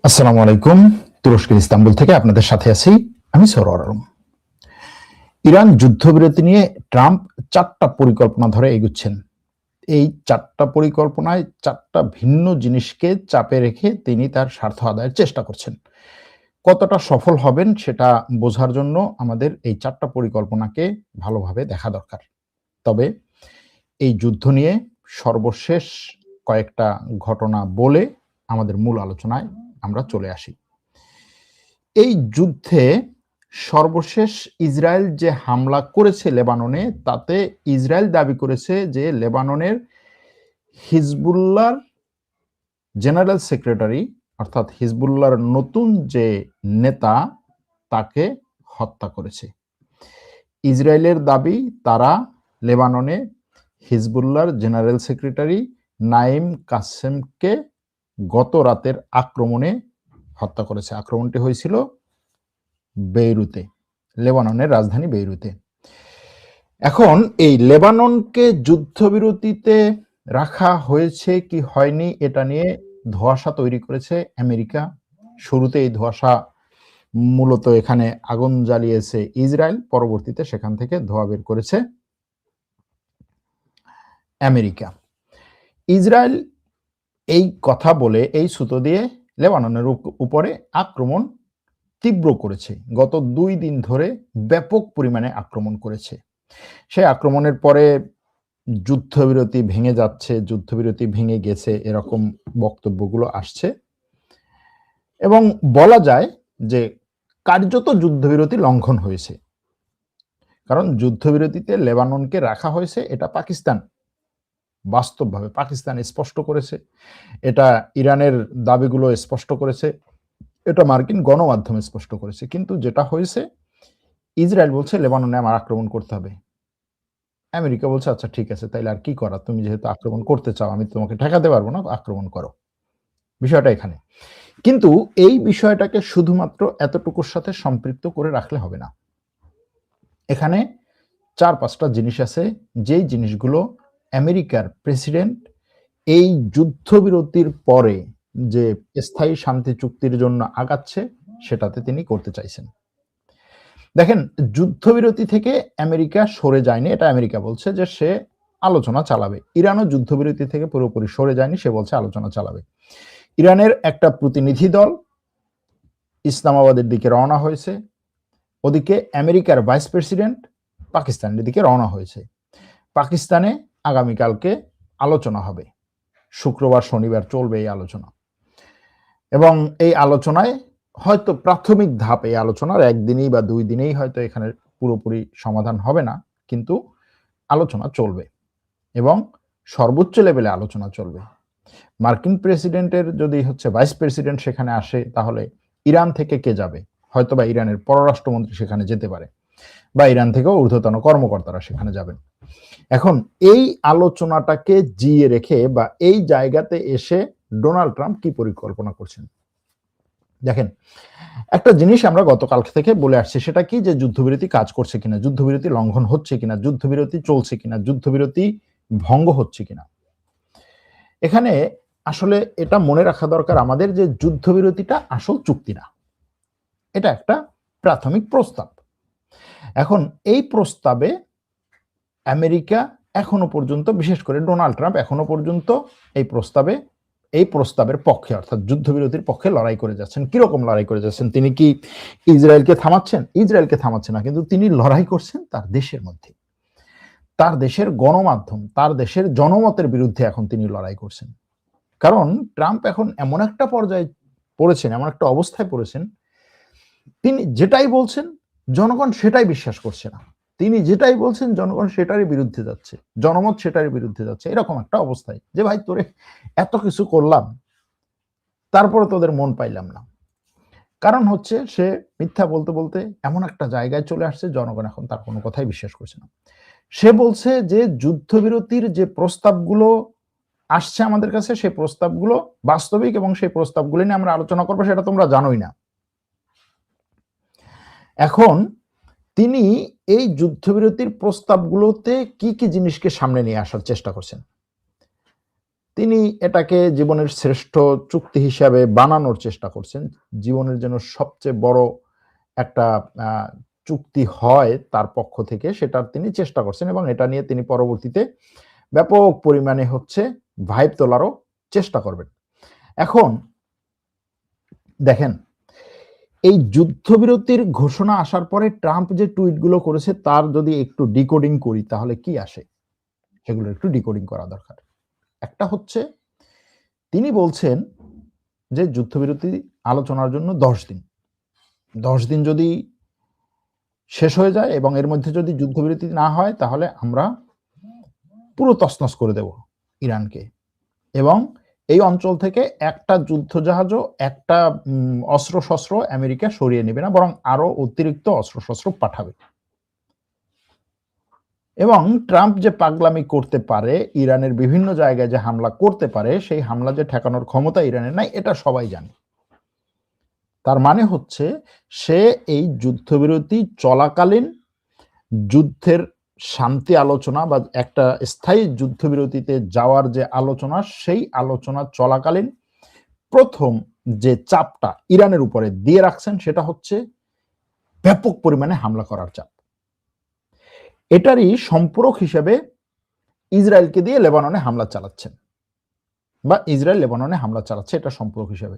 আসসালামু আলাইকুম। তুরস্কের ইস্তাম্বুল থেকে আপনাদের সাথে আছি আমি সরোয়ার আলম। ইরান যুদ্ধবিরতি নিয়ে ট্রাম্প 4টা পরিকল্পনা ধরে এগুচ্ছেন। এই 4টা পরিকল্পনায় 4টা ভিন্ন জিনিসকে চাপে রেখে তিনি তার স্বার্থ আদায়ের চেষ্টা করছেন। কতটা সফল হবেন সেটা বোঝার জন্য আমাদের এই 4টা পরিকল্পনাকে ভালোভাবে দেখা দরকার। তবে এই যুদ্ধ নিয়ে সর্বশেষ কয়েকটা ঘটনা বলে আমাদের মূল আলোচনায় আমরা চলে আসি। এই যুদ্ধে সর্বশেষ ইসরায়েল যে হামলা করেছে লেবাননে, তাতে ইসরায়েল দাবি করেছে যে লেবাননের হিজবুল্লাহর জেনারেল সেক্রেটারি অর্থাৎ হিজবুল্লাহর নতুন যে নেতা তাকে হত্যা করেছে। ইসরায়েলের দাবি তারা লেবাননে হিজবুল্লাহর জেনারেল সেক্রেটারি নাইম কাসেমকে গত রাতের আক্রমণে হত্যা করেছে। আক্রমণটি হয়েছিল বেইরুতে, লেবাননের রাজধানী বেইরুতে। এখন এই লেবাননকে যুদ্ধবিরতিতে রাখা হয়েছে কি হয়নি এটা নিয়ে ধোঁয়াশা তৈরি করেছে আমেরিকা। শুরুতে এই ধোঁয়াশা মূলত এখানে আগুন জ্বালিয়েছে ইসরায়েল, পরবর্তীতে সেখান থেকে ধোঁয়া বের করেছে আমেরিকা। ইসরায়েল এই কথা বলে এই সূত্র দিয়ে লেবাননের উপরে আক্রমণ তীব্র করেছে। গত 2 দিন ধরে ব্যাপক পরিমাণে আক্রমণ করেছে। সেই আক্রমণের পরে যুদ্ধবিরতি ভেঙে যাচ্ছে, যুদ্ধবিরতি ভেঙে গেছে, এরকম বক্তব্যগুলো আসছে এবং বলা যায় যে কার্যত যুদ্ধবিরতি লঙ্ঘন হয়েছে। কারণ যুদ্ধবিরতিতে লেবাননকে রাখা হয়েছে, এটা পাকিস্তান বাস্তবভাবে পাকিস্তান স্পষ্ট করেছে, এটা ইরানের দাবিগুলো স্পষ্ট করেছে, এটা মার্কিন গণমাধ্যমে স্পষ্ট করেছে। কিন্তু যেটা হয়েছে, ইসরায়েল বলছে লেবাননে আমার আক্রমণ করতে হবে, আমেরিকা বলছে আচ্ছা ঠিক আছে, তাইলে আর কি করা, তুমি যেহেতু আক্রমণ করতে চাও আমি তোমাকে ঠেকাতে পারবো না, আক্রমণ করো। বিষয়টা এখানে। কিন্তু এই বিষয়টাকে শুধুমাত্র এতটুকুর সাথে সম্পৃক্ত করে রাখলে হবে না। এখানে 4-5টা জিনিস আছে, যেই জিনিসগুলো আমেরিকার প্রেসিডেন্ট এই যুদ্ধবিরতির পরে যে স্থায়ী শান্তি চুক্তির জন্য আগাচ্ছে সেটাতে তিনি করতে চাইছেন। দেখেন, যুদ্ধবিরতি থেকে আমেরিকা সরে যায়নি, এটা আমেরিকা বলছে যে সে আলোচনা চালাবে। ইরানও যুদ্ধবিরতি থেকে পুরোপুরি সরে যায়নি, সে বলছে আলোচনা চালাবে। ইরানের একটা প্রতিনিধি দল ইসলামাবাদের দিকে রওনা হয়েছে, ওদিকে আমেরিকার ভাইস প্রেসিডেন্ট পাকিস্তানের দিকে রওনা হয়েছে। পাকিস্তানে আগামীকালকে আলোচনা হবে, শুক্রবার শনিবার চলবে এই আলোচনা, এবং এই আলোচনায় হয়তো প্রাথমিক ধাপ, এই আলোচনার 1 দিনেই বা 2 দিনেই হয়তো এখানে পুরোপুরি সমাধান হবে না, কিন্তু আলোচনা চলবে এবং সর্বোচ্চ লেভেলে আলোচনা চলবে। মার্কিন প্রেসিডেন্টের যদি ভাইস প্রেসিডেন্ট সেখানে আসে, তাহলে ইরান থেকে কে যাবে? হয়তোবা ইরানের পররাষ্ট্রমন্ত্রী সেখানে যেতে পারে, বা ইরান থেকেও ঊর্ধ্বতন কর্মকর্তারা সেখানে যাবেন। এখন এই আলোচনাটাকে জিয়ে রেখে বা এই জায়গাতে এসে ডোনাল্ড ট্রাম্প কি পরিকল্পনা করছেন? দেখেন, একটা জিনিস আমরা গতকাল থেকে বলে আসছি, সেটা কি, যে যুদ্ধবিরতি কাজ করছে কিনা, যুদ্ধবিরতি লঙ্ঘন হচ্ছে কিনা, যুদ্ধবিরতি চলছে কিনা, যুদ্ধবিরতি ভঙ্গ হচ্ছে কিনা। এখানে আসলে এটা মনে রাখা দরকার আমাদের যে যুদ্ধবিরতিটা আসল চুক্তি না, এটা একটা প্রাথমিক প্রস্তাব। এখন এই প্রস্তাবে আমেরিকা এখনো পর্যন্ত, বিশেষ করে ডোনাল্ড ট্রাম্প এখনো পর্যন্ত এই প্রস্তাবের পক্ষে অর্থাৎ যুদ্ধবিরতির পক্ষে লড়াই করে যাচ্ছেন। কিরকম লড়াই করে যাচ্ছেন? তিনি কি ইসরায়েলকে থামাচ্ছেন? ইসরায়েলকে থামাচ্ছেন না, কিন্তু তিনি লড়াই করছেন তার দেশের মধ্যে, তার দেশের গণমাধ্যম, তার দেশের জনমতের বিরুদ্ধে এখন তিনি লড়াই করছেন। কারণ ট্রাম্প এখন এমন একটা পর্যায়ে পড়েছেন, এমন একটা অবস্থায় পড়েছেন, তিনি যেটাই বলছেন জনগণ সেটাই বিশ্বাস করছে না, তিনি যেটাই বলছেন জনগণ সেটারই বিরুদ্ধে যাচ্ছে, জনমত সেটারই বিরুদ্ধে যাচ্ছে। এরকম একটা অবস্থায় যে ভাই তোরে এত কিছু করলাম, তারপরে তোদের মন পাইলাম না। কারণ সে মিথ্যা বলতে বলতে এমন একটা জায়গায় চলে আসছে, জনগণ এখন তার কোনো কথাই বিশ্বাস করছে না। সে বলছে যে যুদ্ধবিরতির যে প্রস্তাবগুলো আসছে আমাদের কাছে, সেই প্রস্তাবগুলো বাস্তবিক এবং সেই প্রস্তাবগুলো নিয়ে আমরা আলোচনা করবো, সেটা তোমরা জানোই না। এখন তিনি এই যুদ্ধবিরতির প্রস্তাবগুলোতে কি কি জিনিসকে সামনে নিয়ে আসার চেষ্টা করছেন? তিনি এটাকে জীবনের শ্রেষ্ঠ চুক্তি হিসাবে বানানোর চেষ্টা করছেন। জীবনের জন্য সবচেয়ে বড় একটা চুক্তি হয় তার পক্ষ থেকে, সেটার তিনি চেষ্টা করছেন এবং এটা নিয়ে তিনি পরবর্তীতে ব্যাপক পরিমাণে ভাইব তোলারও চেষ্টা করবেন। এখন দেখেন, এই যুদ্ধবিরতির ঘোষণা আসার পরে ট্রাম্প যে টুইটগুলো করেছে তার যদি একটু ডিকোডিং করি তাহলে কি আসে, সেগুলো একটু ডিকোডিং করা দরকার। একটা হচ্ছে, তিনি বলছেন যে যুদ্ধবিরতি আলোচনার জন্য 10 দিন যদি শেষ হয়ে যায় এবং এর মধ্যে যদি যুদ্ধবিরতি না হয় তাহলে আমরা পুরো তছনছ করে দেব ইরানকে, এবং এই অঞ্চল থেকে একটা যুদ্ধজাহাজও একটা অস্ত্রশস্ত্র আমেরিকা সরিয়ে নেবে না, বরং আরো অতিরিক্ত অস্ত্রশস্ত্র পাঠাবে। এবং ট্রাম্প যে পাগলামি করতে পারে, ইরানের বিভিন্ন জায়গায় যে হামলা করতে পারে, সেই হামলা যে ঠেকানোর ক্ষমতা ইরানের নাই, এটা সবাই জানে। তার মানে হচ্ছে সে এই যুদ্ধবিরতি চলাকালীন যুদ্ধের শান্তি আলোচনা বা একটা স্থায়ী যুদ্ধবিরতিতে যাওয়ার যে আলোচনা, সেই আলোচনা চলাকালীন প্রথম যে চাপটা ইরানের উপরে দিয়ে রাখছেন সেটা হচ্ছে ব্যাপক পরিমাণে হামলা করার চাপ। এটারই সম্পূরক হিসেবে ইসরায়েলকে দিয়ে লেবাননে হামলা চালাচ্ছেন, বা ইসরায়েল লেবাননে হামলা চালাচ্ছে, এটা সম্পূরক হিসেবে।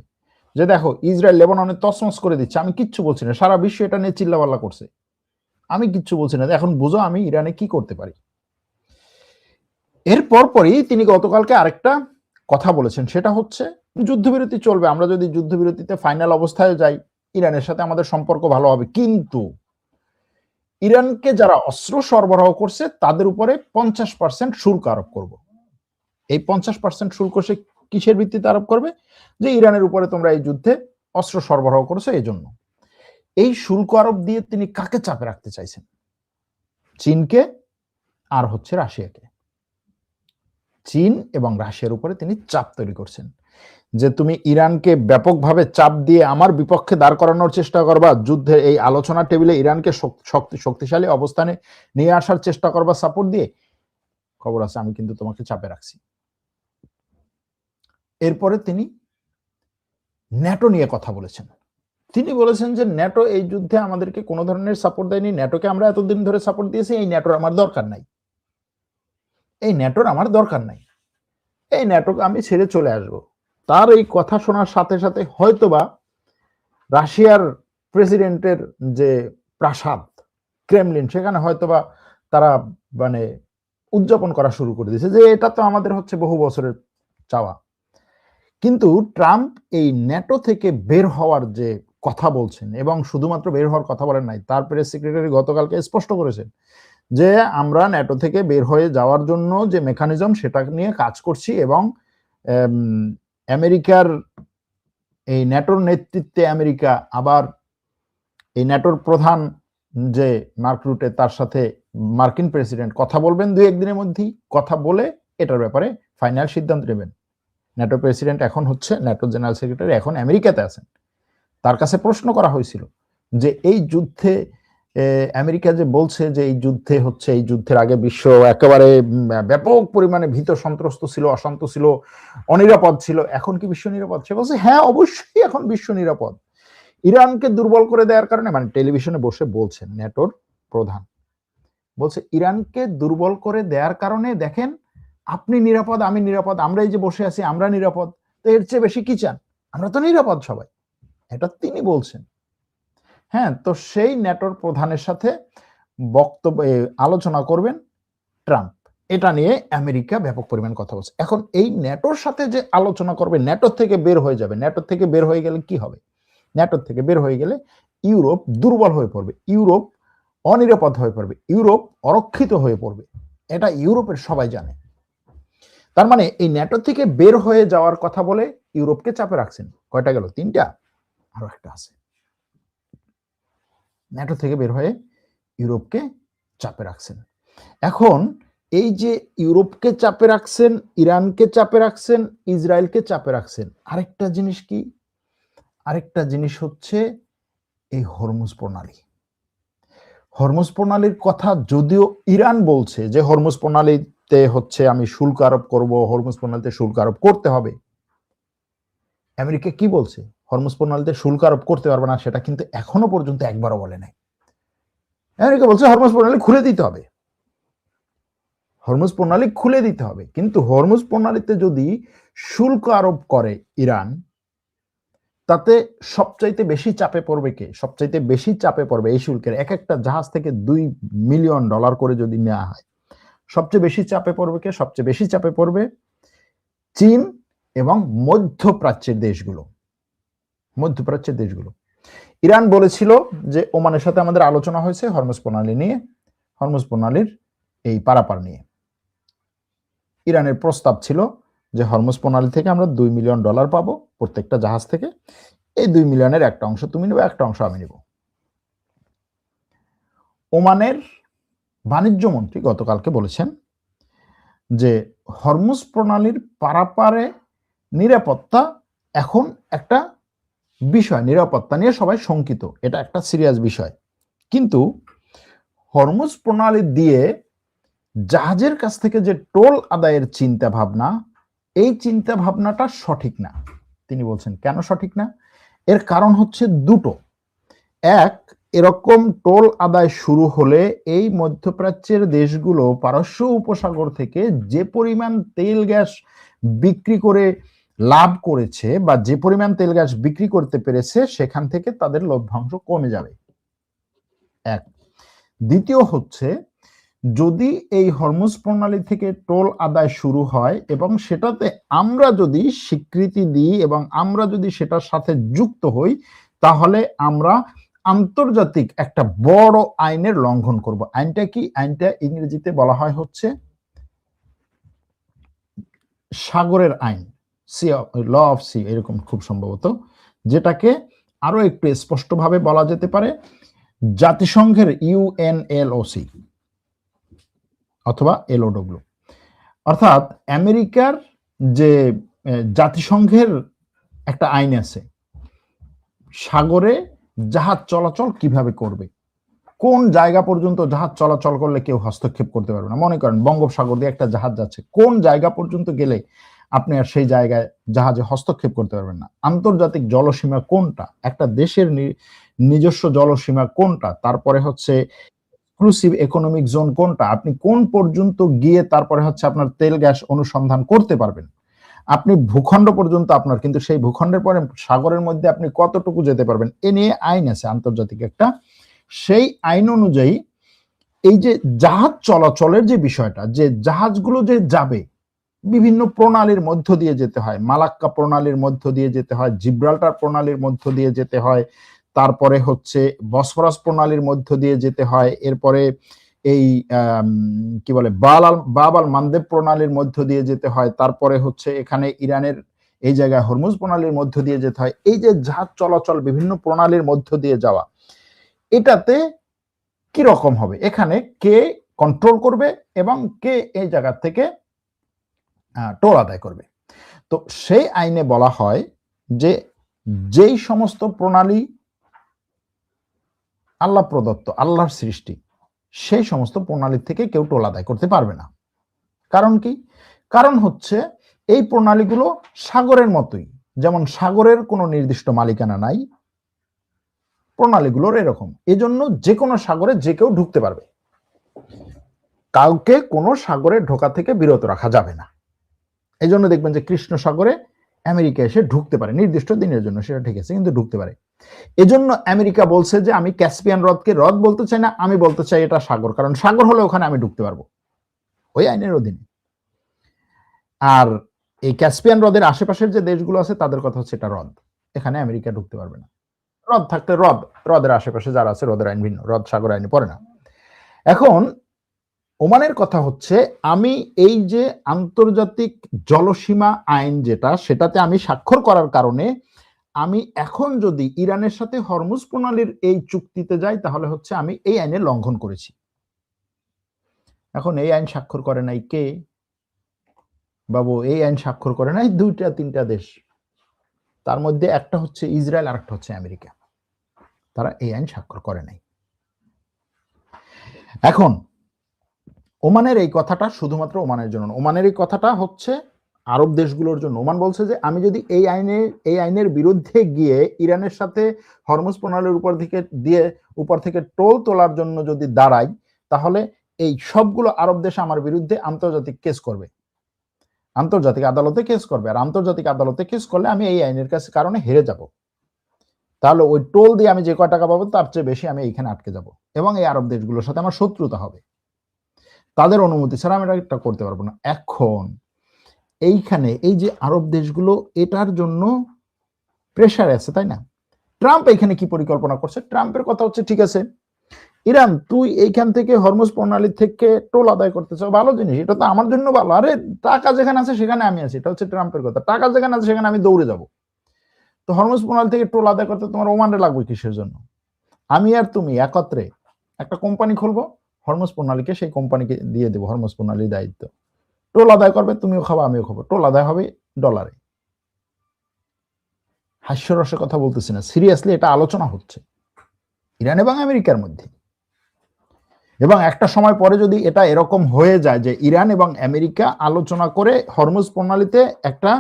যে দেখো, ইসরায়েল লেবাননে তছনছ করে দিচ্ছে, আমি কিচ্ছু বলছি না, সারা বিশ্ব এটা নিয়ে চিল্লাপাল্লা করছে, আমি কিচ্ছু বলছি না, এখন বুঝো আমি ইরানে কি করতে পারি। এর পরপরই তিনি গতকালকে আরেকটা কথা বলেছেন, সেটা হচ্ছে যুদ্ধবিরতি চলবে, আমরা যদি যুদ্ধবিরতিতে ফাইনাল অবস্থায় যাই ইরানের সাথে আমাদের সম্পর্ক ভালো হবে, কিন্তু ইরানকে যারা অস্ত্র সরবরাহ করছে তাদের উপরে 50% শুল্ক আরোপ করব। এই 50% শুল্ক সে কিসের ভিত্তিতে আরোপ করবে? যে ইরানের উপরে তোমরা এই যুদ্ধে অস্ত্র সরবরাহ করেছো, এই জন্য। এই শুল্ক আরোপ দিয়ে তিনি কাকে চাপে রাখতে চাইছেন? চীনকে আর রাশিয়াকে। চীন এবং রাশিয়ার উপরে তিনি চাপ তৈরি করছেন যে তুমি ইরানকে ব্যাপকভাবে চাপ দিয়ে আমার বিপক্ষে দাঁড় করানোর চেষ্টা করবা, যুদ্ধের এই আলোচনা টেবিলে ইরানকে শক্তিশালী অবস্থানে নিয়ে আসার চেষ্টা করবা সাপোর্ট দিয়ে, খবর আছে আমি কিন্তু তোমাকে চাপে রাখছি। এরপরে তিনি ন্যাটো নিয়ে কথা বলেছেন। তিনি বলেছেন যে ন্যাটো এই যুদ্ধে আমাদেরকে কোনো ধরনের সাপোর্ট দেয়নি, ন্যাটোকে আমরা এতদিন ধরে সাপোর্ট দিয়েছি, এই ন্যাটোর আমার দরকার নাই, এই ন্যাটোর আমার দরকার নাই, এই ন্যাটোকে আমি ছেড়ে চলে আসব। তার এই কথা শোনার সাথে সাথে হয়তোবা রাশিয়ার প্রেসিডেন্টের যে প্রাসাদ ক্রেমলিন, সেখানে হয়তোবা তারা মানে উদযাপন করা শুরু করে দিয়েছে যে এটা তো আমাদের বহু বছরের চাওয়া। কিন্তু ট্রাম্প এই ন্যাটো থেকে বের হওয়ার যে কথা বলছেন, এবং শুধুমাত্র বের হওয়ার কথা বলেন নাই, তার প্রেস সেক্রেটারি গতকালকে স্পষ্ট করেছেন যে আমরা ন্যাটো থেকে বের হয়ে যাওয়ার জন্য যে মেকানিজম সেটা নিয়ে কাজ করছি, এবং আমেরিকার এই ন্যাটোর নেতৃত্বে আমেরিকা আবার এই ন্যাটোর প্রধান যে মার্ক রুটে, তার সাথে মার্কিন প্রেসিডেন্ট কথা বলবেন 2-1 দিনের মধ্যেই, কথা বলে এটার ব্যাপারে ফাইনাল সিদ্ধান্ত নেবেন। ন্যাটো প্রেসিডেন্ট এখন ন্যাটো জেনারেল সেক্রেটারি এখন আমেরিকাতে আছেন। তার কাছে প্রশ্ন করা হয়েছিল যে এই যুদ্ধে আমেরিকা যে বলছে যে এই যুদ্ধে এই যুদ্ধের আগে বিশ্ব একেবারে ব্যাপক পরিমাণে ভীত সন্ত্রস্ত ছিল, অশান্ত ছিল, অনিরাপদ ছিল, এখন কি বিশ্ব নিরাপদ? সে বলছে হ্যাঁ, অবশ্যই এখন বিশ্ব নিরাপদ। ইরানকে দুর্বল করে দেওয়ার কারণে, মানে টেলিভিশনে বসে বলছেন ন্যাটোর প্রধান, বলছে ইরানকে দুর্বল করে দেওয়ার কারণে দেখেন আপনি নিরাপদ, আমি নিরাপদ, আমরা এই যে বসে আছি আমরা নিরাপদ, তো এর চেয়ে বেশি কি চান? আমরা তো নিরাপদ সবাই, এটা তিনি বলছেন। হ্যাঁ, তো সেই ন্যাটোর প্রধানের সাথে বক্তব্য আলোচনা করবেন ট্রাম্প, এটা নিয়ে আমেরিকা ব্যাপক পরিমাণ কথা বলছে। এখন এই ন্যাটোর সাথে যে আলোচনা করবে, ন্যাটোর থেকে বের হয়ে যাবে, ন্যাটোর থেকে বের হয়ে গেলে কি হবে? ন্যাটোর থেকে বের হয়ে গেলে ইউরোপ দুর্বল হয়ে পড়বে, ইউরোপ অনিরাপদ হয়ে পড়বে, ইউরোপ অরক্ষিত হয়ে পড়বে, এটা ইউরোপের সবাই জানে। তার মানে এই ন্যাটো থেকে বের হয়ে যাওয়ার কথা বলে ইউরোপকে চাপে রাখছেন। কয়টা গেল? 3টা, আরো একটা আছে। ন্যাটো থেকে বের হয়ে ইউরোপকে চাপে রাখছেন। এখন এই যে ইউরোপকে চাপে রাখছেন, ইরানকে চাপে রাখছেন, ইসরায়েলকে চাপে রাখছেন, আরেকটা জিনিস কি? আরেকটা জিনিস হচ্ছে এই হরমুজ প্রণালী। হরমুজ প্রণালীর কথা যদিও ইরান বলছে যে হরমুজ প্রণালী প্রণালীতে হচ্ছে আমি শুল্ক আরোপ করব, হরমুজ প্রণালীতে শুল্ক আরোপ করতে হবে। আমেরিকা কি বলছে? হরমুজ প্রণালীতে শুল্ক আরোপ করতে পারবে না, সেটা কিন্তু এখনো পর্যন্ত একবারও বলে নাই। আমেরিকা বলছে হরমুজ প্রণালী খুলে দিতে হবে, হরমুজ প্রণালী খুলে দিতে হবে। কিন্তু হরমুজ প্রণালীতে যদি শুল্ক আরোপ করে ইরান, তাতে সবচাইতে বেশি চাপে পড়বে কে? সবচাইতে বেশি চাপে পড়বে এই শুল্কের এক একটা জাহাজ থেকে $2 মিলিয়ন করে যদি নেওয়া হয়, সবচেয়ে বেশি চাপে পড়বে কে? সবচেয়ে বেশি চাপে পড়বে চীন এবং মধ্যপ্রাচ্যের দেশগুলো। মধ্যপ্রাচ্যের দেশগুলো। ইরান বলেছিল যে ওমানের সাথে আমাদের আলোচনা হয়েছে হরমুজ প্রণালী নিয়ে, হরমুজ প্রণালীর এই পারাপার নিয়ে। ইরানের প্রস্তাব ছিল যে হরমুজ প্রণালী থেকে আমরা $2 মিলিয়ন পাবো প্রত্যেকটা জাহাজ থেকে। এই 2 মিলিয়নের একটা অংশ তুমি নেবে, একটা অংশ আমি নেব। ওমানের বাণিজ্য মন্ত্রী গতকালকে বলেছেন যে হরমুজ প্রণালীর পারাপারে নিরাপত্তা এখন একটা বিষয়, নিরাপত্তা নিয়ে সবাই শঙ্কিত, এটা একটা সিরিয়াস বিষয়। কিন্তু হরমুজ প্রণালী দিয়ে জাহাজের কাছ থেকে যে টোল আদায়ের চিন্তা ভাবনা, এই চিন্তা ভাবনাটা সঠিক না। তিনি বলছেন কেন সঠিক না? এর কারণ হচ্ছে দুটো। এক, এরকম টোল আদায় শুরু হলে এই মধ্যপ্রাচ্যের দেশগুলো পারস্য উপসাগর থেকে যে পরিমাণ তেল গ্যাস বিক্রি করে লাভ করেছে বা যে পরিমাণ তেল গ্যাস বিক্রি করতে পেরেছে, সেখান থেকে তাদের লভ্যাংশ কমে যাবে। এক। দ্বিতীয় হচ্ছে, যদি এই হরমুজ প্রণালী থেকে টোল আদায় শুরু হয় এবং সেটাতে আমরা যদি স্বীকৃতি দিই এবং আমরা যদি সেটার সাথে যুক্ত হই, তাহলে আমরা আন্তর্জাতিক একটা বড় আইনের লঙ্ঘন করব। আইনটা কি? আইনটা ইংরেজিতে বলা হয় হচ্ছে সাগরের আইন, ল অফ সি, এরকম খুব সম্ভবত, যেটাকে আরো একটু স্পষ্টভাবে বলা যেতে পারে জাতিসংঘের UNLOC অথবা LOW। অর্থাৎ আমেরিকার যে জাতিসংঘের একটা আইন আছে, সাগরে জাহাজ চলাচল কিভাবে করবে, কোন জায়গা পর্যন্ত জাহাজ চলাচল করলে কেউ হস্তক্ষেপ করতে পারবে না। মনে করেন বঙ্গোপসাগর দিয়ে একটা জাহাজ যাচ্ছে, কোন জায়গা পর্যন্ত গেলে আপনি আর সেই জায়গায় জাহাজে হস্তক্ষেপ করতে পারবেন না। আন্তর্জাতিক জলসীমা কোনটা, একটা দেশের নিজস্ব জলসীমা কোনটা, তারপরে হচ্ছে এক্সক্লুসিভ ইকোনমিক জোন কোনটা, আপনি কোন পর্যন্ত গিয়ে তারপরে হচ্ছে আপনার তেল গ্যাস অনুসন্ধান করতে পারবেন, আপনি ভূখণ্ড পর্যন্ত আপনার, কিন্তু সেই ভূখণ্ডের পরে সাগরের মধ্যে আপনি কতটুকু যেতে পারবেন, এ নিয়ে আইন আছে আন্তর্জাতিক একটা। সেই আইন অনুযায়ী এই যে জাহাজ চলাচলের যে বিষয়টা, যে জাহাজগুলো যে যাবে বিভিন্ন প্রণালীর মধ্য দিয়ে যেতে হয়, মালাক্কা প্রণালীর মধ্য দিয়ে যেতে হয়, জিব্রাল্টার প্রণালীর মধ্য দিয়ে যেতে হয়, তারপরে হচ্ছে বসফরাস প্রণালীর মধ্য দিয়ে যেতে হয়, এরপরে এই কি বলে বাব আল মানদেব প্রণালীর মধ্য দিয়ে যেতে হয়, তারপরে হচ্ছে এখানে ইরানের এই জায়গায় হরমুজ প্রণালীর মধ্য দিয়ে যেতে হয়। এই যে জাহাজ চলাচল বিভিন্ন প্রণালীর মধ্য দিয়ে যাওয়া, এটাতে কি রকম হবে, এখানে কে কন্ট্রোল করবে এবং কে এই জায়গা থেকে টোল আদায় করবে। তো সেই আইনে বলা হয় যে যেই সমস্ত প্রণালী আল্লাহ প্রদত্ত, আল্লাহর সৃষ্টি, সেই সমস্ত প্রণালী থেকে কেউ টোল আদায় করতে পারবে না। কারণ কি? কারণ হচ্ছে এই প্রণালীগুলো সাগরের মতোই, যেমন সাগরের কোনো নির্দিষ্ট মালিকানা নাই, প্রণালীগুলোর এরকম। এজন্য যে কোনো সাগরে যে কেউ ঢুকতে পারবে, কাউকে কোনো সাগরে ঢোকা থেকে বিরত রাখা যাবে না। এই জন্য দেখবেন যে কৃষ্ণ সাগরে আমেরিকা এসে ঢুকতে পারে নির্দিষ্ট দিনের জন্য, সেটা ঠিক আছে, কিন্তু ঢুকতে পারে। এজন্য আমেরিকা বলছে যে আমি ক্যাসপিয়ান হ্রদকে হ্রদ বলতে চাই না, আমি বলতে চাই এটা সাগর, কারণ সাগর হলে ওখানে আমি ঢুকতে পারবো ওই আইনের অধীনে। আর এই ক্যাসপিয়ান হ্রদের আশেপাশের যে দেশগুলো আছে তাদের কথা হচ্ছে এটা হ্রদ, এখানে আমেরিকা ঢুকতে পারবে না। হ্রদ থাকতে হ্রদের আশেপাশে যারা আছে হ্রদের আইন ভিন্ন, হ্রদ সাগর আইনে পড়ে না। এখন ওমানের কথা হচ্ছে আমি এই যে আন্তর্জাতিক জলসীমা আইন যেটা, সেটাতে আমি স্বাক্ষর করার কারণে আমি এখন যদি ইরানের সাথে হরমুজ প্রণালীর এই চুক্তিতে যাই, তাহলে হচ্ছে আমি এই আইনের লঙ্ঘন করেছি। এখন এই আইন স্বাক্ষর করে নাই কে বাবু? এই আইন স্বাক্ষর করে নাই 2-3টা দেশ, তার মধ্যে একটা হচ্ছে ইসরায়েল আর একটা হচ্ছে আমেরিকা। তারা এই আইন স্বাক্ষর করে নাই। এখন ওমানের এই কথাটা শুধুমাত্র ওমানের জন্য, ওমানের এই কথাটা হচ্ছে আরব দেশগুলোর জন্য। ওমান বলছে যে আমি যদি এই আইনের বিরুদ্ধে গিয়ে ইরানের সাথে হরমুজ প্রণালীর উপর থেকে টোল তোলার জন্য যদি দাঁড়াই, তাহলে এই সবগুলো আরব দেশ আমার বিরুদ্ধে আন্তর্জাতিক কেস করবে, আন্তর্জাতিক আদালতে কেস করবে। আর আন্তর্জাতিক আদালতে কেস করলে আমি এই আইনের কারণে হেরে যাব। তাহলে ওই টোল দিয়ে আমি যে কয় টাকা পাবো তার চেয়ে বেশি আমি এইখানে আটকে যাব, এবং এই আরব দেশগুলোর সাথে আমার শত্রুতা হবে। তাদের অনুমতি ছাড়া আমি এটা করতে পারবো না। এখন এইখানে এই যে আরব দেশগুলো এটার জন্য প্রেসারে আছে, তাই না? ট্রাম্প এখানে কি পরিকল্পনা করছে? ট্রাম্পের কথা হচ্ছে, ঠিক আছে ইরান, তুই এইখান থেকে হরমুজ প্রণালী থেকে টোল আদায় করতে চাও, ভালো জিনিস, এটা তো আমার জন্য ভালো। আরে টাকা যেখানে আছে সেখানে আমি আছি, এটা হচ্ছে ট্রাম্পের কথা। টাকা যেখানে আছে সেখানে আমি দৌড়ে যাব। তো হরমুজ প্রণালী থেকে টোল আদায় করতে তোমার ওমানে লাগবে কিসের জন্য? আমি আর তুমি একত্রে একটা কোম্পানি খুলবো, হরমুজ প্রণালীকে সেই কোম্পানিকে দিয়ে দেবো হরমুজ প্রণালীর দায়িত্ব। টোল আদায় করবে, তুমিও খাবো আমিও খাবো, টোল আদায় হবে ডলারে। হাস্যরসের কথা বলতেছি না, সিরিয়াসলি এটা আলোচনা হচ্ছে ইরান এবং আমেরিকার মধ্যে। এবং একটা সময় পরে যদি এটা এরকম হয়ে যায় যে ইরান এবং আমেরিকা আলোচনা করে হরমুজ প্রণালীতে একটা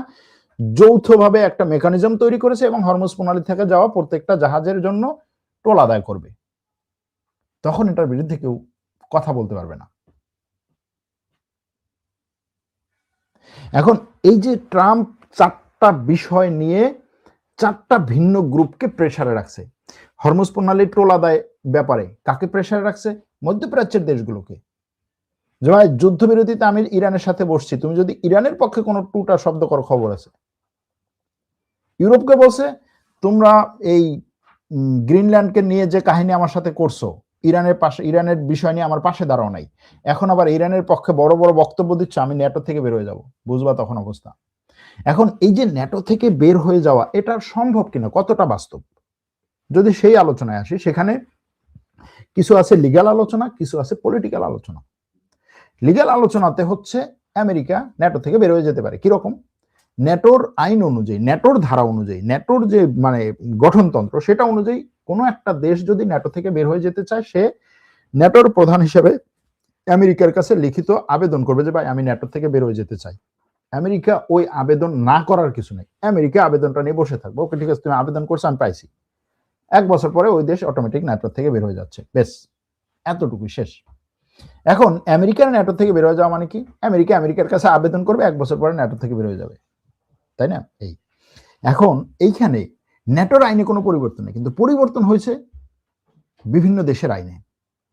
যৌথভাবে একটা মেকানিজম তৈরি করেছে এবং হরমুজ প্রণালী থেকে যাওয়া প্রত্যেকটা জাহাজের জন্য টোল আদায় করবে, তখন এটার বিরুদ্ধে কেউ কথা বলতে পারবে না। এখন এই যে ট্রাম্প চারটা বিষয় নিয়ে চারটা ভিন্ন গ্রুপকে প্রেসারে রাখছে, হরমুজ প্রণালীর টোল আদায় ব্যাপারে কাকে প্রেসারে রাখছে? মধ্যপ্রাচ্যের দেশগুলোকে। যে ভাই যুদ্ধবিরতিতে আমি ইরানের সাথে বসছি, তুমি যদি ইরানের পক্ষে কোনো টুটা শব্দ করো খবর আছে। ইউরোপকে বলছে তোমরা এই গ্রিনল্যান্ডকে নিয়ে যে কাহিনী আমার সাথে করছো, ইরানের বিষয় নিয়ে আমার পাশে দাঁড়াও নাই, এখন আবার ইরানের পক্ষে বড় বড় বক্তব্য দিচ্ছ, আমি ন্যাটো থেকে বের হয়ে যাব, বুঝবা তখন অবস্থা। এখন এই যে ন্যাটো থেকে বের হয়ে যাওয়া, এটা সম্ভব কিনা, কতটা বাস্তব, যদি সেই আলোচনায় আসি, সেখানে কিছু আছে লিগ্যাল আলোচনা, কিছু আছে পলিটিক্যাল আলোচনা। লিগ্যাল আলোচনাতে হচ্ছে আমেরিকা ন্যাটো থেকে বের হয়ে যেতে পারে, কিরকম? ন্যাটোর আইন অনুযায়ী, ন্যাটোর ধারা অনুযায়ী, ন্যাটোর যে মানে গঠনতন্ত্র সেটা অনুযায়ী কোনো একটা দেশ যদি ন্যাটো থেকে বের হয়ে যেতে চায়, সে ন্যাটোর প্রধান হিসেবে আমেরিকার কাছে লিখিত আবেদন করবে যে ভাই আমি ন্যাটো থেকে বের হয়ে যেতে চাই। আমেরিকা ওই আবেদন না করার কিছু নেই, আমেরিকা আবেদনটা নিয়ে বসে থাকবে, ওকে ঠিক আছে তুমি আবেদন করছো আমি পাইছি, 1 বছর পরে ওই দেশ অটোমেটিক ন্যাটো থেকে বের হয়ে যাচ্ছে, বেশ এতটুকুই শেষ। এখন আমেরিকার ন্যাটো থেকে বের হয়ে যাওয়া মানে কি? আমেরিকার কাছে আবেদন করবে, 1 বছর পরে ন্যাটো থেকে বের হয়ে যাবে, তাই না? এই এখন এইখানে ন্যাটোর আইনে কোনো পরিবর্তন নেই, কিন্তু পরিবর্তন হয়েছে বিভিন্ন দেশের আইনে,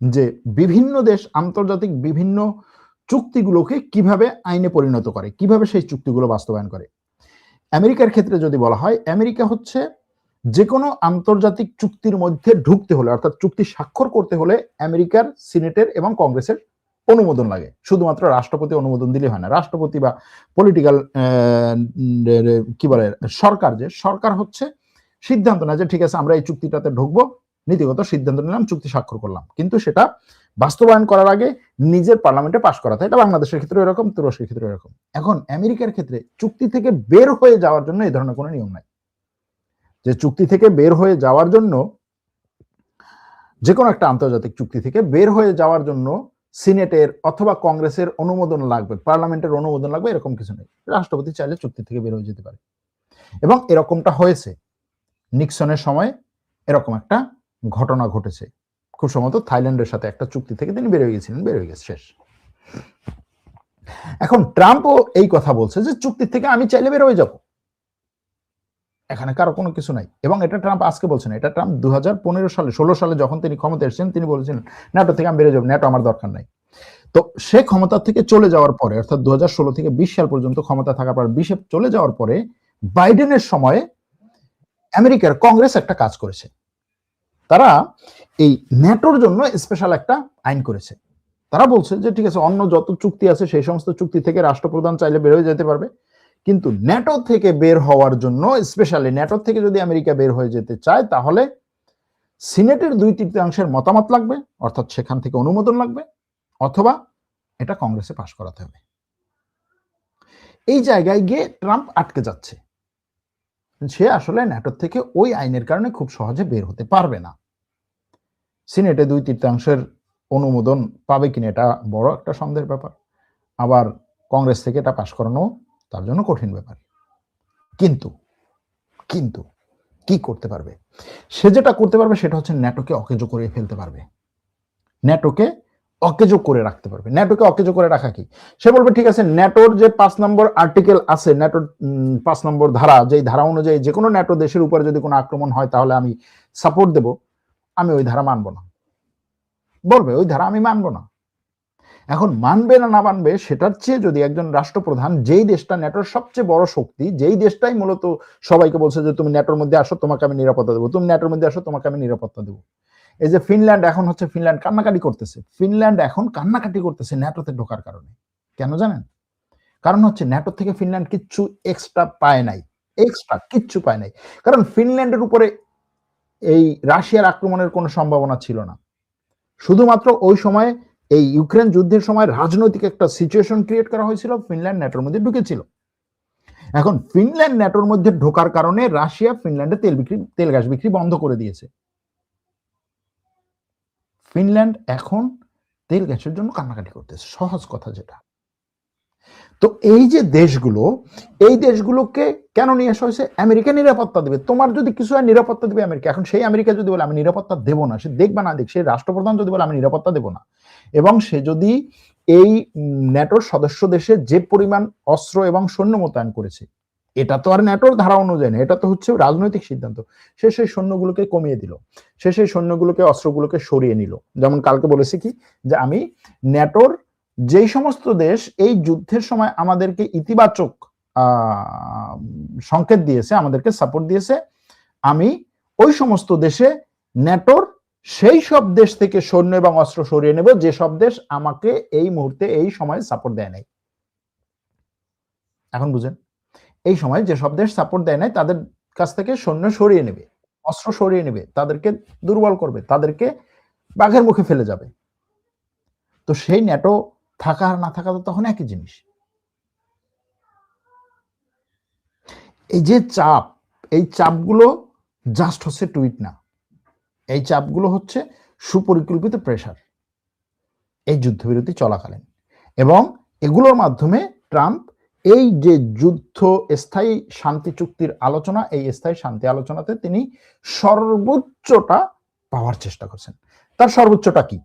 যে বিভিন্ন দেশ আন্তর্জাতিক বিভিন্ন চুক্তিগুলোকে কিভাবে আইনে পরিণত করে, কিভাবে সেই চুক্তিগুলো বাস্তবায়ন করে। আমেরিকার ক্ষেত্রে যদি বলা হয়, আমেরিকা হচ্ছে যে কোনো আন্তর্জাতিক চুক্তির মধ্যে ঢুকতে হলে, অর্থাৎ চুক্তি স্বাক্ষর করতে হলে আমেরিকার সিনেটের এবং কংগ্রেসের অনুমোদন লাগে, শুধুমাত্র রাষ্ট্রপতি অনুমোদন দিলে হয় না। রাষ্ট্রপতি বা পলিটিক্যাল কি বলে সরকার, যে সরকার হচ্ছে সিদ্ধান্ত নেয় যে ঠিক আছে আমরা এই চুক্তিটাতে ঢুকবো, নীতিগত সিদ্ধান্ত নিলাম, চুক্তি স্বাক্ষর করলাম, কিন্তু সেটা বাস্তবায়ন করার আগে নিজের পার্লামেন্টে পাশ করাতে হয়। এটা বাংলাদেশের ক্ষেত্রে এরকম, তুরস্কের ক্ষেত্রে এরকম। এখন আমেরিকার ক্ষেত্রে চুক্তি থেকে বের হয়ে যাওয়ার জন্য এই ধরনের কোনো নিয়ম নাই, যে চুক্তি থেকে বের হয়ে যাওয়ার জন্য, যে কোনো একটা আন্তর্জাতিক চুক্তি থেকে বের হয়ে যাওয়ার জন্য সিনেটের অথবা কংগ্রেসের অনুমোদন লাগবে, পার্লামেন্টের অনুমোদন লাগবে, এরকম কিছু নেই। রাষ্ট্রপতি চাইলে চুক্তি থেকে বের হয়ে যেতে পারে, এবং এরকমটা হয়েছে নিক্সনের সময়, এরকম একটা ঘটনা ঘটেছে। খুব সম্ভবত থাইল্যান্ডের সাথে একটা চুক্তি থেকে তিনি বের হয়ে গেছিলেন, বের হয়ে গেছে, শেষ। এখন ট্রাম্পও এই কথা বলছে যে চুক্তি থেকে আমি চাইলে বের হয়ে যাব, এখানে কারো কোনো কিছু নাই। এবং এটা ট্রাম্প আজকে বলছেন, এটা ট্রাম্প 2015 সালে 16 সালে যখন তিনি ক্ষমতা এসেছেন, তিনি বলেছেন ন্যাটো থেকে আমি বেরিয়ে যাবো, ন্যাটো আমার দরকার নাই। তো সে ক্ষমতা থেকে চলে যাওয়ার পরে, অর্থাৎ 2016 থেকে 20 সাল পর্যন্ত ক্ষমতা থাকার পর 20-এ চলে যাওয়ার পরে বাইডেনের সময়ে আমেরিকার কংগ্রেস একটা কাজ করেছে, তারা এই ন্যাটোর জন্য স্পেশাল একটা আইন করেছে। তারা বলছে যে ঠিক আছে, অন্য যত চুক্তি আছে সেই সমস্ত চুক্তি থেকে রাষ্ট্রপ্রধান চাইলে বের হয়ে যেতে পারবে, কিন্তু ন্যাটো থেকে বের হওয়ার জন্য, স্পেশালি ন্যাটো থেকে যদি আমেরিকা বের হয়ে যেতে চায়, তাহলে সিনেটের 2/3 মতামত লাগবে, অর্থাৎ সেখান থেকে অনুমোদন লাগবে, অথবা এটা কংগ্রেসে পাশ করাতে হবে। এই জায়গায় গিয়ে ট্রাম্প আটকে যাচ্ছে, সে আসলে ন্যাটো থেকে ওই আইনের কারণে খুব সহজে বের হতে পারবে না। সিনেটে 2/3 অনুমোদন পাবে কিনা এটা বড় একটা সন্দেহের ব্যাপার। আবার কংগ্রেস থেকে এটা পাশ করানো তার জন্য কঠিন ব্যাপার। কিন্তু কিন্তু কি করতে পারবে? সে যেটা করতে পারবে সেটা হচ্ছে ন্যাটোকে অকেজো করে ফেলতে পারবে। ন্যাটোকে অকেজো করে রাখতে পারবে। ন্যাটোকে অকেজো করে রাখা কি? সে বলবে ঠিক আছে, ন্যাটোর যে 5 নম্বর আর্টিকেল আছে, ন্যাটোর 5 নম্বর ধারা, যেই ধারা অনুযায়ী যে কোনো ন্যাটো দেশের উপরে যদি কোনো আক্রমণ হয় তাহলে আমি সাপোর্ট দেব, আমি ওই ধারা মানব না। বলবে ওই ধারা আমি মানব না। এখন মানবে না মানবে সেটার চেয়ে যদি একজন রাষ্ট্রপ্রধান, যেই দেশটা ন্যাটোর সবচেয়ে বড় শক্তি, যেই দেশটাই মূলত সবাইকে বলছে যে তুমি ন্যাটোর মধ্যে আসো তোমাকে আমি নিরাপত্তা দেবো, তুমি ন্যাটোর মধ্যে আসো তোমাকে আমি নিরাপত্তা দেবো। এই যে ফিনল্যান্ড, এখন হচ্ছে ফিনল্যান্ড কান্নাকাটি করতেছে, ফিনল্যান্ড এখন কান্নাকাটি করতেছে ন্যাটোতে ঢোকার কারণে। কেন জানেন? কারণ হচ্ছে ন্যাটো থেকে ফিনল্যান্ড কিচ্ছু এক্সট্রা পায় নাই, এক্সট্রা কিচ্ছু পায় নাই। কারণ ফিনল্যান্ডের উপরে এই রাশিয়ার আক্রমণের কোনো সম্ভাবনা ছিল না। শুধুমাত্র ওই সময় এই ইউক্রেন যুদ্ধের সময় রাজনৈতিক একটা সিচুয়েশন ক্রিয়েট করা হয়েছিল, ফিনল্যান্ড ন্যাটোর মধ্যে ঢুকেছিল। এখন ফিনল্যান্ড ন্যাটোর মধ্যে ঢোকার কারণে রাশিয়া ফিনল্যান্ডে তেল গ্যাস বিক্রি বন্ধ করে দিয়েছে। ফিনল্যান্ড এখন তেল গ্যাসের জন্য কান্নাকাটি করতেছে, সহজ কথা যেটা। তো এই যে দেশগুলো, এই দেশগুলোকে কেন নিয়ে আসা হয়েছে? আমেরিকা নিরাপত্তা দেবে। তোমার যদি কিছু হয় নিরাপত্তা দেবে আমেরিকা। এখন সেই আমেরিকা যদি বলে আমি নিরাপত্তা দেব না, সে দেখবা না দেখ, সেই রাষ্ট্রপ্রধান যদি বলে আমি নিরাপত্তা দেব না, এবং সে যদি এই ন্যাটোর সদস্য দেশে যে পরিমাণ অস্ত্র এবং সৈন্য মোতায়েন করেছে, এটা তো আর ন্যাটোর ধারা অনুযায়ী না, এটা তো হচ্ছে রাজনৈতিক সিদ্ধান্ত। সে সেই সৈন্যগুলোকে কমিয়ে দিল, সে সেই সৈন্যগুলোকে অস্ত্রগুলোকে সরিয়ে নিল। যেমন কালকে বলেছে কি, যে আমি ন্যাটোর যেই সমস্ত দেশ এই যুদ্ধের সময় আমাদেরকে ইতিবাচক সংকেত দিয়েছে, আমাদেরকে সাপোর্ট দিয়েছে, আমি ওই সমস্ত দেশে ন্যাটোর সেই সব দেশ থেকে সৈন্য এবং অস্ত্র সরিয়ে নেব যে সব দেশ আমাকে এই মুহূর্তে এই সময় সাপোর্ট দেয় নাই। এখন বুঝেন, এই সময় যে সব দেশ সাপোর্ট দেয় নাই তাদের কাছ থেকে সৈন্য সরিয়ে নেবে, অস্ত্র সরিয়ে নেবে, তাদেরকে দুর্বল করবে, তাদেরকে বাঘের মুখে ফেলে যাবে। তো সেই ন্যাটো থাকা আর না থাকা তো তখন একই জিনিস। এই যে চাপ, এই চাপগুলো জাস্ট হচ্ছে টুইট না, এই চাপগুলো হচ্ছে সুপরিকল্পিত প্রেসার এই যুদ্ধবিরতি চলাকালীন। এবং এগুলোর মাধ্যমে ট্রাম্প এই যে যুদ্ধ স্থায়ী শান্তি চুক্তির আলোচনা, এই স্থায়ী শান্তি আলোচনাতে তিনি সর্বোচ্চটা পাওয়ার চেষ্টা করছেন। তার সর্বোচ্চটা কি?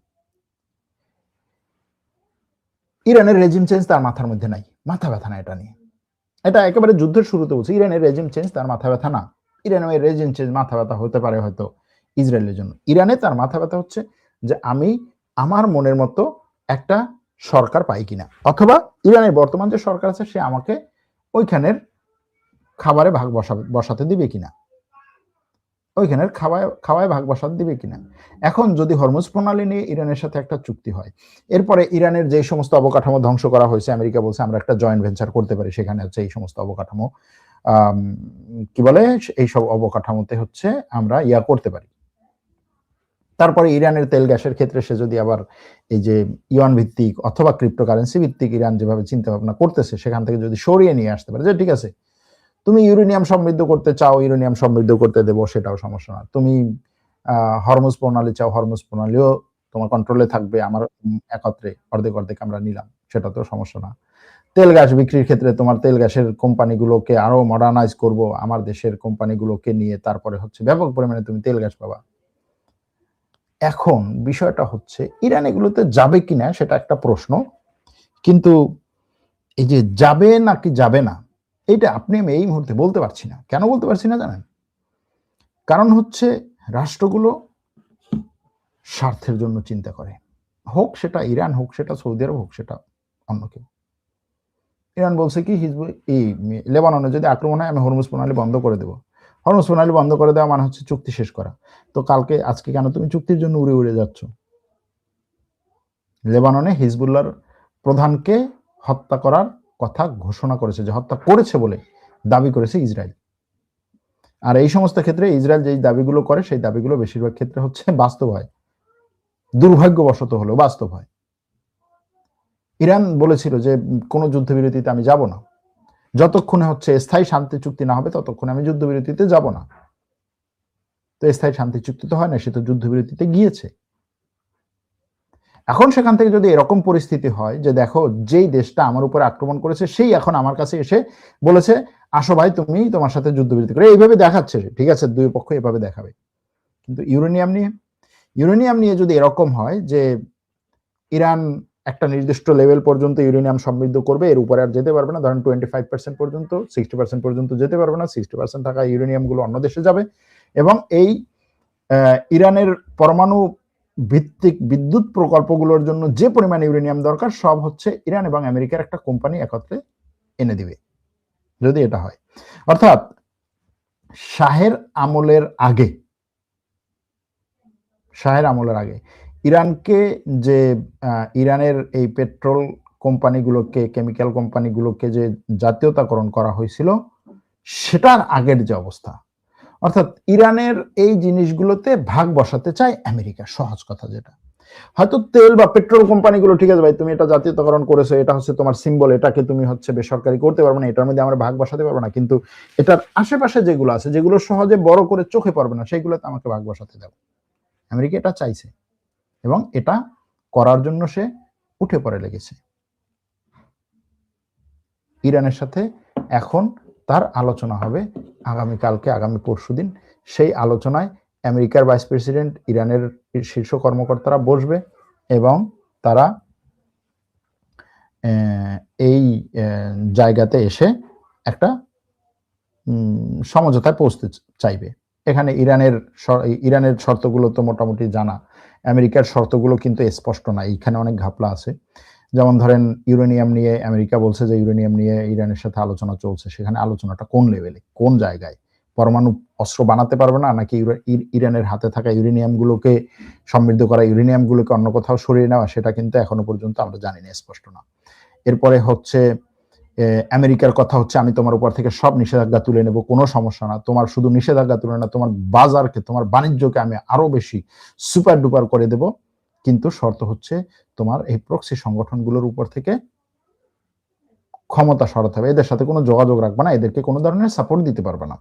ইরানের রেজিম চেঞ্জ তার মাথার মধ্যে নাই, মাথা ব্যথা না এটা নিয়ে। এটা একেবারে যুদ্ধের শুরুতে বলছে, ইরানের রেজিম চেঞ্জ তার মাথা ব্যথা না। ইরানের রেজিম চেঞ্জ মাথা ব্যথা হতে পারে হয়তো ইসরায়েলের জন্য, ইরানে তার মাথা ব্যথা হচ্ছে যে আমি আমার মনের মতো একটা সরকার পাই কিনা, অথবা ইরানের বর্তমান যে সরকার আছে সে আমাকে ওইখানের খাবারে ভাগ বসাতে দিবে কিনা, ওইখানের খাওয়ায় ভাগ বসাতে দিবে কিনা। এখন যদি হরমুজ প্রণালী নিয়ে ইরানের সাথে একটা চুক্তি হয়, এরপরে ইরানের যে সমস্ত অবকাঠামো ধ্বংস করা হয়েছে, আমেরিকা বলছে আমরা একটা জয়েন্ট ভেঞ্চার করতে পারি, সেখানে হচ্ছে এই সমস্ত অবকাঠামো কি বলে, এইসব অবকাঠামোতে হচ্ছে আমরা করতে পারি। তারপরে ইরানের তেল গ্যাসের ক্ষেত্রে সে যদি আবার এই যে ইউয়ান ভিত্তিক অথবা ক্রিপ্টোকারেন্সি ভিত্তিক ইরান যেভাবে চিন্তা ভাবনা করতেছে সেখান থেকে যদি সরিয়ে নিয়ে আসতে পারে, যে ঠিক আছে তুমি ইউরেনিয়াম সমৃদ্ধ করতে চাও, ইউরেনিয়াম সমৃদ্ধ করতে দেবো, সেটাও সমস্যা না। তুমি হরমুজ প্রণালী চাও, হরমুজ প্রণালীও তোমার কন্ট্রোলে থাকবে, আমার একত্রে অর্ধেক অর্ধেক আমরা নিলাম, সেটা তো সমস্যা না। তেল গ্যাস বিক্রির ক্ষেত্রে তোমার তেল গ্যাসের কোম্পানিগুলোকে আরো মডার্নাইজ করব, আমার দেশের কোম্পানিগুলোকে নিয়ে, তারপরে হচ্ছে ব্যাপক পরিমাণে তুমি তেল গ্যাস পাবা। এখন বিষয়টা হচ্ছে ইরান এগুলোতে যাবে কিনা সেটা একটা প্রশ্ন, কিন্তু এই যে যাবে নাকি যাবে না এইটা আপনি আমি এই মুহূর্তে বলতে পারছি না। কেন বলতে পারছি না জানেন? কারণ হচ্ছে রাষ্ট্রগুলো স্বার্থের জন্য চিন্তা করে, হোক সেটা ইরান, হোক সেটা সৌদি আরব, হোক সেটা অন্য কেউ। ইরান বলছে কি, লেবাননে যদি আক্রমণ হয় আমি হরমুজ প্রণালী বন্ধ করে দেবো। হরমুজ প্রণালী বন্ধ করে দেওয়া মানে হচ্ছে চুক্তি শেষ করা। তো আজকে কেন তুমি চুক্তির জন্য উড়ে উড়ে যাচ্ছ? লেবাননে হিজবুল্লাহর প্রধানকে হত্যা করার কথা ঘোষণা করেছে, যে হত্যা করেছে বলে দাবি করেছে ইসরায়েল। আর এই সমস্ত ক্ষেত্রে ইসরায়েল যে দাবিগুলো করে সেই দাবিগুলো বেশিরভাগ ক্ষেত্রে হচ্ছে বাস্তব হয়, দুর্ভাগ্যবশত হলেও বাস্তব হয়। ইরান বলেছিল যে কোনো যুদ্ধবিরতিতে আমি যাব না, যতক্ষণে হচ্ছে স্থায়ী শান্তি চুক্তি না হবে ততক্ষণে আমি যুদ্ধবিরতিতে যাব না। তো স্থায়ী শান্তি চুক্তি তো হয় না, সে তো যুদ্ধবিরতিতে গিয়েছে। এখন সেখান থেকে যদি এরকম পরিস্থিতি হয় যে দেখো যেই দেশটা আমার উপরে আক্রমণ করেছে সেই এখন আমার কাছে এসে বলেছে আসো ভাই তুমি তোমার সাথে যুদ্ধবিরতি করে, এইভাবে দেখাচ্ছে, ঠিক আছে দুই পক্ষ এভাবে দেখাবে। কিন্তু ইউরেনিয়াম নিয়ে যদি এরকম হয় যে ইরান একটা নির্দিষ্ট লেভেল পর্যন্ত ইউরেনিয়াম সমৃদ্ধ করবে, এর উপরে আর যেতে পারবে না, ধরেন 25% পর্যন্ত, 60% পর্যন্ত যেতে পারবে না, 60% থাকা ইউরেনিয়াম গুলো অন্য দেশে যাবে, এবং এই ইরানের পরমাণু ভিত্তিক বিদ্যুৎ প্রকল্পগুলোর জন্য যে পরিমাণ ইউরেনিয়াম দরকার সব হচ্ছে ইরান এবং আমেরিকার একটা কোম্পানি একত্রে এনে দিবে যদি এটা হয়। অর্থাৎ শাহের আমলের আগে ইরানকে যে ইরানের এই পেট্রোল কোম্পানিগুলোকে, কেমিক্যাল কোম্পানিগুলোকে যে জাতীয়তাকরণ করা হয়েছিল সেটার আগের যে অবস্থা, অর্থাৎ ইরানের এই জিনিসগুলোতে ভাগ বসাতে চায় আমেরিকা। সহজ কথা, যেটা হয়তো তেল বা পেট্রোল কোম্পানিগুলো ঠিক আছে ভাই তুমি এটা জাতীয়তাকরণ করেছো, এটা হচ্ছে তোমার সিম্বল, এটাকে তুমি হচ্ছে বেসরকারি করতে পারবে না, এটার মধ্যে আমরা ভাগ বসাতে পারবো না, কিন্তু এটার আশেপাশে যেগুলো আছে যেগুলো সহজে বড় করে চোখে পড়বে না সেইগুলোতে আমাকে ভাগ বসাতে দাও। আমেরিকা এটা চাইছে এবং এটা করার জন্য সে উঠে পড়ে লেগেছে। ইরানের সাথে এখন তার আলোচনা হবে আগামীকালকে, আগামী পরশুদিন। সেই আলোচনায় আমেরিকার ভাইস প্রেসিডেন্ট, ইরানের শীর্ষ কর্মকর্তারা বসবে এবং তারা এই জায়গাতে এসে একটা সমঝোতায় পৌঁছতে চাইবে। এখানে ইরানের শর্তগুলো তো মোটামুটি জানা, আমেরিকার শর্তগুলো কিন্তু স্পষ্ট না, এইখানে অনেক ঘাপলা আছে। যেমন ধরেন ইউরেনিয়াম নিয়ে আমেরিকা বলছে যে ইউরেনিয়াম নিয়ে ইরানের সাথে আলোচনা চলছে, সেখানে আলোচনাটা কোন লেভেলে, কোন জায়গায়, পরমাণু অস্ত্র বানাতে পারবে না নাকি ইরানের হাতে থাকা ইউরেনিয়াম গুলোকে সমৃদ্ধ করা ইউরেনিয়াম গুলোকে অন্য কোথাও সরিয়ে নেওয়া, সেটা কিন্তু এখনো পর্যন্ত আমরা জানি না, স্পষ্ট না। এরপরে হচ্ছে আমেরিকার কথা হচ্ছে আমি তোমার উপর থেকে সব নিষেধাজ্ঞা তুলে নেব, কোনো সমস্যা না, তোমার শুধু নিষেধাজ্ঞা তুলে না তোমার বাজারকে, তোমার বাণিজ্যকে আমি আরো বেশি সুপার ডুপার করে দেব, কিন্তু শর্ত হচ্ছে তোমার এই প্রক্সি সংগঠনগুলোর উপর থেকে ক্ষমতা সরাতে হবে, এদের সাথে কোনো যোগাযোগ রাখবে না, এদেরকে কোনো ধরনের সাপোর্ট দিতে পারবে না।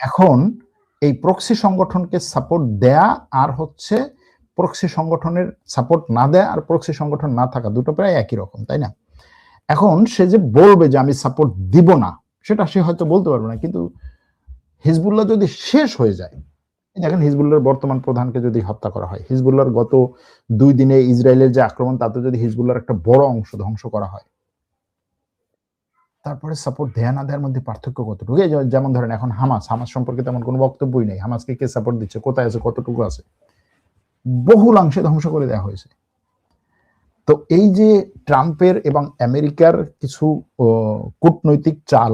এখন এই প্রক্সি সংগঠনকে সাপোর্ট দেয়া আর হচ্ছে প্রক্সি সংগঠনের সাপোর্ট না দেয়া আর প্রক্সি সংগঠন না থাকা দুটো প্রায় একই রকম, তাই না? এখন সে যে বলবে যে আমি সাপোর্ট দিব না, সেটা সে হয়তো বলতে পারবে না, কিন্তু হিজবুল্লাহ যদি শেষ হয়ে যায়, দেখেন হিজবুল্লাহর বর্তমান প্রধানকে যদি হত্যা করা হয়, হিজবুল্লাহর গত 2 দিনে ইসরায়েলের যে আক্রমণ তাতে যদি হিজবুল্লাহর একটা বড় অংশ ধ্বংস করা হয়, তারপরে সাপোর্ট দেয়া না দেওয়ার মধ্যে পার্থক্য কতটুকু? যেমন ধরেন এখন হামাস সম্পর্কে তেমন কোনো বক্তব্যই নেই, হামাসকে কে সাপোর্ট দিচ্ছে, কোথায় আছে, কতটুকু আছে, বহুলাংশে ধ্বংস করে দেওয়া হয়েছে। তো এই যে ট্রাম্পের এবং আমেরিকার কিছু কূটনৈতিক চাল,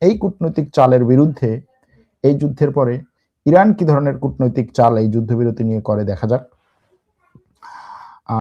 এই কূটনৈতিক চালের বিরুদ্ধে এই যুদ্ধের পরে ইরান কি ধরনের কূটনৈতিক চাল এই যুদ্ধবিরতি নিয়ে করে দেখা যাক।